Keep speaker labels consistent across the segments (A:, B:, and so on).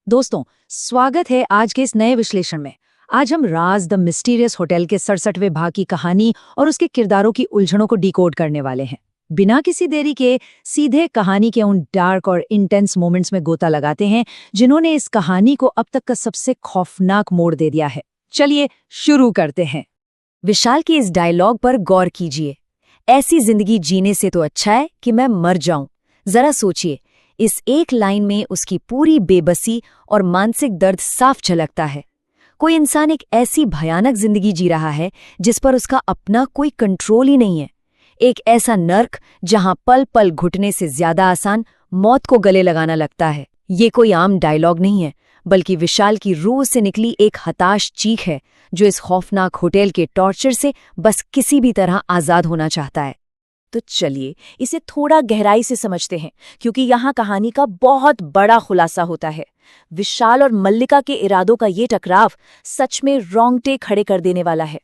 A: दोस्तों, स्वागत है आज के इस नए विश्लेषण में। आज हम राज द मिस्टीरियस होटल के 67वें भाग की कहानी और उसके किरदारों की उलझनों को डिकोड करने वाले हैं। बिना किसी देरी के सीधे कहानी के उन डार्क और इंटेंस मोमेंट्स में गोता लगाते हैं जिन्होंने इस कहानी को अब तक का सबसे खौफनाक मोड़ दे दिया है। चलिए शुरू करते हैं।
B: विशाल के इस डायलॉग पर गौर कीजिए। ऐसी जिंदगी जीने से तो अच्छा है कि मैं मर जाऊं। जरा सोचिए, इस एक लाइन में उसकी पूरी बेबसी और मानसिक दर्द साफ झलकता है। कोई इंसान एक ऐसी भयानक जिंदगी जी रहा है जिस पर उसका अपना कोई कंट्रोल ही नहीं है। एक ऐसा नर्क जहां पल पल घुटने से ज्यादा आसान मौत को गले लगाना लगता है। ये कोई आम डायलॉग नहीं है, बल्कि विशाल की रूह से निकली एक हताश चीख है जो इस खौफनाक होटल के टॉर्चर से बस किसी भी तरह आजाद होना चाहता है।
C: तो चलिए इसे थोड़ा गहराई से समझते हैं, क्योंकि यहाँ कहानी का बहुत बड़ा खुलासा होता है। विशाल और मल्लिका के इरादों का ये टकराव सच में रोंगटे खड़े कर देने वाला है।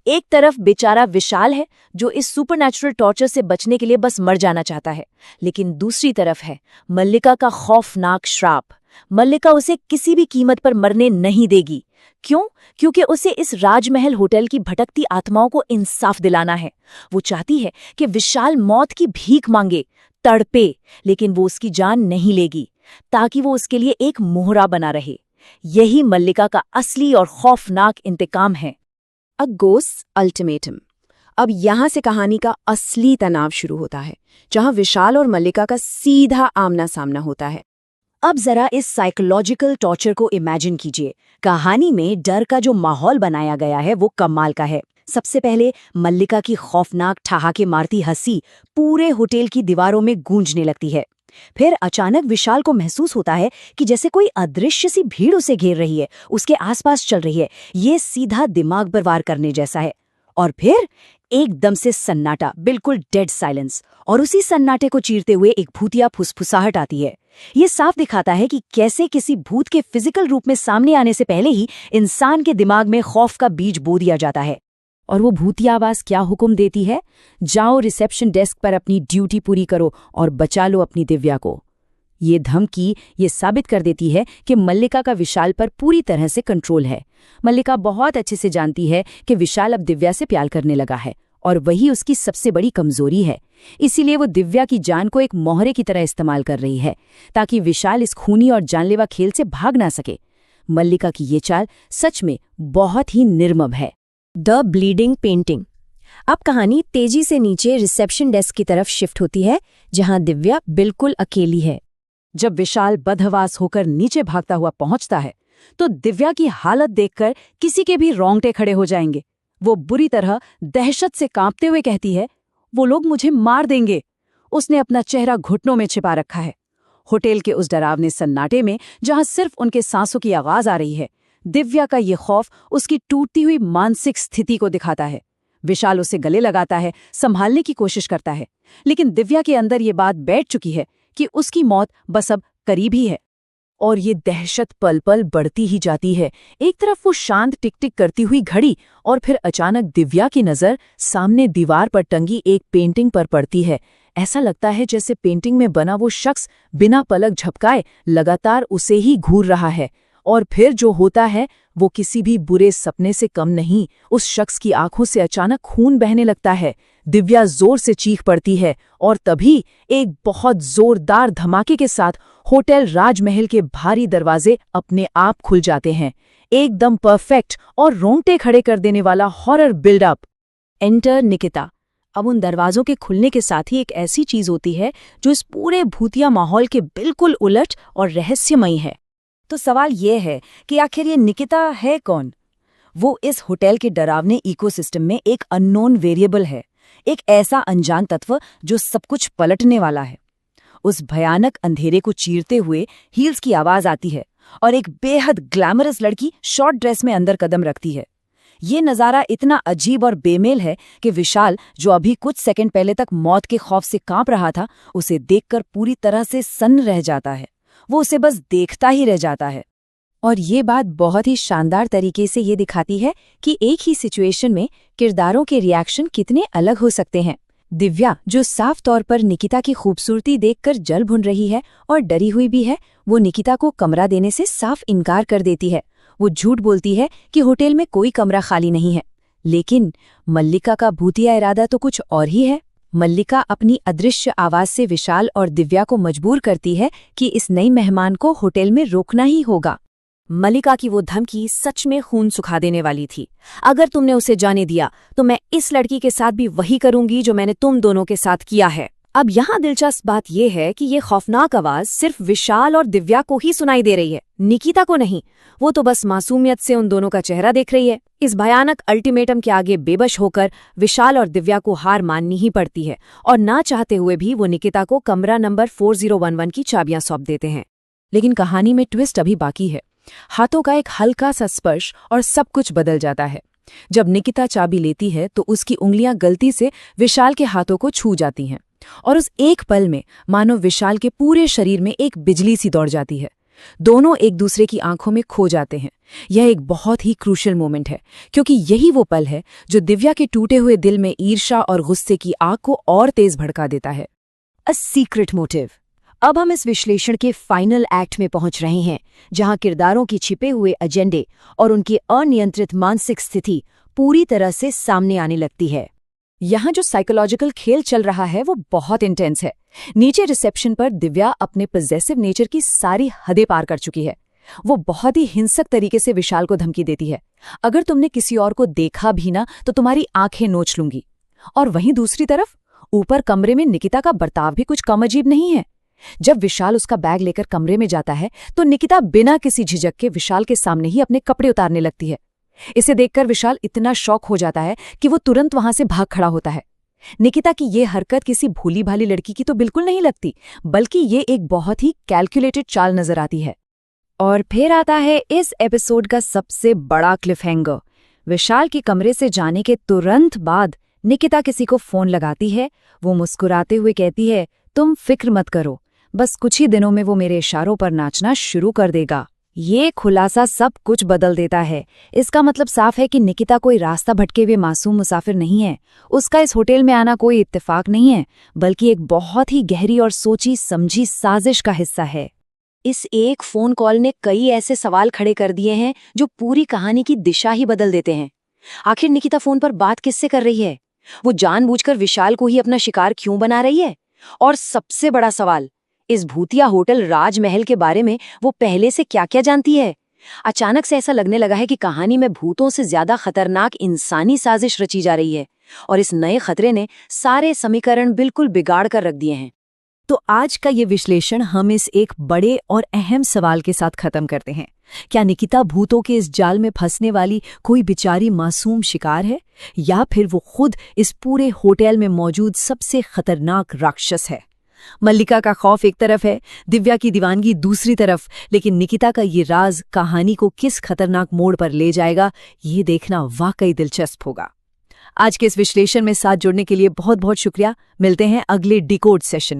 C: एक तरफ बेचारा विशाल है जो इस सुपरनैचुरल टॉर्चर से बचने के लिए बस मर जाना चाहता है, लेकिन दूसरी तरफ है मल्लिका का खौफनाक श्राप। मल्लिका उसे किसी भी कीमत पर मरने नहीं देगी। क्यों? क्योंकि उसे इस राजमहल होटल की भटकती आत्माओं को इंसाफ दिलाना है। वो चाहती है कि विशाल मौत की भीख मांगे, तड़पे, लेकिन वो उसकी जान नहीं लेगी, ताकि वो उसके लिए एक मोहरा बना रहे। यही मल्लिका का असली और खौफनाक इंतकाम है।
D: A ghost ultimatum. अब यहाँ से कहानी का असली तनाव शुरू होता है, जहाँ विशाल और मल्लिका का सीधा आमना सामना होता है।
A: अब जरा इस साइकोलॉजिकल टॉर्चर को इमेजिन कीजिए। कहानी में डर का जो माहौल बनाया गया है वो कमाल का है। सबसे पहले मल्लिका की खौफनाक ठहाके मारती हंसी पूरे होटल की दीवारों में गूंजने लगती है। फिर अचानक विशाल को महसूस होता है कि जैसे कोई अदृश्य सी भीड़ उसे घेर रही है, उसके आसपास चल रही है। ये सीधा दिमाग पर वार करने जैसा है। और फिर एकदम से सन्नाटा, बिल्कुल डेड साइलेंस, और उसी सन्नाटे को चीरते हुए एक भूतिया फुसफुसाहट आती है। ये साफ दिखाता है कि कैसे किसी भूत के फिजिकल रूप में सामने आने से पहले ही इंसान के दिमाग में खौफ का बीज बो दिया जाता है।
B: और वो भूतिया आवाज क्या हुक्म देती है? जाओ रिसेप्शन डेस्क पर अपनी ड्यूटी पूरी करो और बचा लो अपनी दिव्या को। ये धमकी ये साबित कर देती है कि मल्लिका का विशाल पर पूरी तरह से कंट्रोल है। मल्लिका बहुत अच्छे से जानती है कि विशाल अब दिव्या से प्यार करने लगा है, और वही उसकी सबसे बड़ी कमजोरी है। इसीलिए वो दिव्या की जान को एक मोहरे की तरह इस्तेमाल कर रही है, ताकि विशाल इस खूनी और जानलेवा खेल से भाग ना सके। मल्लिका की ये चाल सच में बहुत ही निर्मम है।
D: The bleeding painting. अब कहानी तेजी से नीचे रिसेप्शन डेस्क की तरफ शिफ्ट होती है, जहां दिव्या बिल्कुल अकेली है।
A: जब विशाल बदहवास होकर नीचे भागता हुआ पहुंचता है तो दिव्या की हालत देखकर किसी के भी रोंगटे खड़े हो जाएंगे। वो बुरी तरह दहशत से कांपते हुए कहती है, वो लोग मुझे मार देंगे। उसने अपना चेहरा घुटनों में छिपा रखा है। होटल के उस डरावने सन्नाटे में जहां सिर्फ उनके सांसों की आवाज आ रही है, दिव्या का ये खौफ उसकी टूटती हुई मानसिक स्थिति को दिखाता है। विशाल उसे गले लगाता है, संभालने की कोशिश करता है, लेकिन दिव्या के अंदर ये बात बैठ चुकी है कि उसकी मौत बस अब करीब ही है। और ये दहशत पल पल बढ़ती ही जाती है। एक तरफ वो शांत टिक टिक करती हुई घड़ी, और फिर अचानक दिव्या की नज़र सामने दीवार पर टंगी एक पेंटिंग पर पड़ती है। ऐसा लगता है जैसे पेंटिंग में बना वो शख्स बिना पलक झपकाए लगातार उसे ही घूर रहा है। और फिर जो होता है वो किसी भी बुरे सपने से कम नहीं। उस शख्स की आंखों से अचानक खून बहने लगता है। दिव्या जोर से चीख पड़ती है, और तभी एक बहुत जोरदार धमाके के साथ होटल राजमहल के भारी दरवाजे अपने आप खुल जाते हैं। एकदम परफेक्ट और रोंगटे खड़े कर देने वाला हॉरर बिल्डअप।
D: एंटर निकिता। अब उन दरवाजों के खुलने के साथ ही एक ऐसी चीज होती है जो इस पूरे भूतिया माहौल के बिल्कुल उलट और रहस्यमयी है।
C: तो सवाल ये है कि आखिर ये निकिता है कौन? वो इस होटल के डरावने इकोसिस्टम में एक अननोन वेरिएबल है, एक ऐसा अनजान तत्व जो सब कुछ पलटने वाला है। उस भयानक अंधेरे को चीरते हुए हील्स की आवाज आती है, और एक बेहद ग्लैमरस लड़की शॉर्ट ड्रेस में अंदर कदम रखती है। ये नज़ारा इतना अजीब और बेमेल है कि विशाल, जो अभी कुछ सेकंड पहले तक मौत के खौफ से कांप रहा था, उसे देखकर पूरी तरह से सन्न रह जाता है। वो उसे बस देखता ही रह जाता है।
B: और ये बात बहुत ही शानदार तरीके से ये दिखाती है कि एक ही सिचुएशन में किरदारों के रिएक्शन कितने अलग हो सकते हैं। दिव्या, जो साफ तौर पर निकिता की खूबसूरती देखकर जल भुन रही है और डरी हुई भी है, वो निकिता को कमरा देने से साफ इनकार कर देती है। वो झूठ बोलती है कि होटल में कोई कमरा खाली नहीं है। लेकिन मल्लिका का भूतिया इरादा तो कुछ और ही है। मल्लिका अपनी अदृश्य आवाज से विशाल और दिव्या को मजबूर करती है कि इस नई मेहमान को होटल में रोकना ही होगा।
C: मल्लिका की वो धमकी सच में खून सुखा देने वाली थी। अगर तुमने उसे जाने दिया तो मैं इस लड़की के साथ भी वही करूंगी जो मैंने तुम दोनों के साथ किया है। अब यहाँ दिलचस्प बात यह है कि ये खौफनाक आवाज सिर्फ विशाल और दिव्या को ही सुनाई दे रही है, निकिता को नहीं। वो तो बस मासूमियत से उन दोनों का चेहरा देख रही है। इस भयानक अल्टीमेटम के आगे बेबस होकर विशाल और दिव्या को हार माननी ही पड़ती है और ना चाहते हुए भी वो निकिता को कमरा नंबर 4011 की चाबियां सौंप देते हैं।
A: लेकिन कहानी में ट्विस्ट अभी बाकी है। हाथों का एक हल्का सा स्पर्श और सब कुछ बदल जाता है। जब निकिता चाबी लेती है तो उसकी उंगलियां गलती से विशाल के हाथों को छू जाती हैं और उस एक पल में मानो विशाल के पूरे शरीर में एक बिजली सी दौड़ जाती है। दोनों एक दूसरे की आंखों में खो जाते हैं। यह एक बहुत ही क्रूशियल मोमेंट है, क्योंकि यही वो पल है जो दिव्या के टूटे हुए दिल में ईर्ष्या और गुस्से की आग को और तेज भड़का देता है।
B: A secret motive. अब हम इस विश्लेषण के फाइनल एक्ट में पहुंच रहे हैं, जहां किरदारों की छिपे हुए एजेंडे और उनकी अनियंत्रित मानसिक स्थिति पूरी तरह से सामने आने लगती है।
A: यहाँ जो साइकोलॉजिकल खेल चल रहा है वो बहुत इंटेंस है। नीचे रिसेप्शन पर दिव्या अपने पॉजेसिव नेचर की सारी हदें पार कर चुकी है। वो बहुत ही हिंसक तरीके से विशाल को धमकी देती है, अगर तुमने किसी और को देखा भी ना तो तुम्हारी आंखें नोच लूंगी। और वहीं दूसरी तरफ ऊपर कमरे में निकिता का बर्ताव भी कुछ कम अजीब नहीं है। जब विशाल उसका बैग लेकर कमरे में जाता है तो निकिता बिना किसी झिझक के विशाल के सामने ही अपने कपड़े उतारने लगती है। इसे देखकर विशाल इतना शॉक हो जाता है कि वो तुरंत वहां से भाग खड़ा होता है। निकिता की ये हरकत किसी भोली भाली लड़की की तो बिल्कुल नहीं लगती, बल्कि ये एक बहुत ही कैलकुलेटेड चाल नजर आती है।
B: और फिर आता है इस एपिसोड का सबसे बड़ा क्लिफहैंगर। विशाल के कमरे से जाने के तुरंत बाद निकिता किसी को फोन लगाती है। वो मुस्कुराते हुए कहती है, तुम फिक्र मत करो, बस कुछ ही दिनों में वो मेरे इशारों पर नाचना शुरू कर देगा। ये खुलासा सब कुछ बदल देता है। इसका मतलब साफ है कि निकिता कोई रास्ता भटके हुए मासूम मुसाफिर नहीं है। उसका इस होटल में आना कोई इत्तेफाक नहीं है, बल्कि एक बहुत ही गहरी और सोची समझी साजिश का हिस्सा है।
C: इस एक फोन कॉल ने कई ऐसे सवाल खड़े कर दिए हैं जो पूरी कहानी की दिशा ही बदल देते हैं। आखिर निकिता फोन पर बात किससे कर रही है? वो जानबूझकर विशाल को ही अपना शिकार क्यों बना रही है? और सबसे बड़ा सवाल, इस भूतिया होटल राजमहल के बारे में वो पहले से क्या-क्या जानती है? अचानक से ऐसा लगने लगा है कि कहानी में भूतों से ज्यादा खतरनाक इंसानी साजिश रची जा रही है और इस नए खतरे ने सारे समीकरण बिल्कुल बिगाड़ कर रख दिए हैं।
B: तो आज का ये विश्लेषण हम इस एक बड़े और अहम सवाल के साथ खत्म करते हैं। क्या निकिता भूतों के इस जाल में फंसने वाली कोई बेचारी मासूम शिकार है, या फिर वो खुद इस पूरे होटल में मौजूद सबसे खतरनाक राक्षस है? मल्लिका का खौफ एक तरफ है, दिव्या की दीवानगी दूसरी तरफ, लेकिन निकिता का ये राज कहानी को किस खतरनाक मोड़ पर ले जाएगा, ये देखना वाकई दिलचस्प होगा। आज के इस विश्लेषण में साथ जुड़ने के लिए बहुत बहुत शुक्रिया। मिलते हैं अगले डिकोड सेशन में।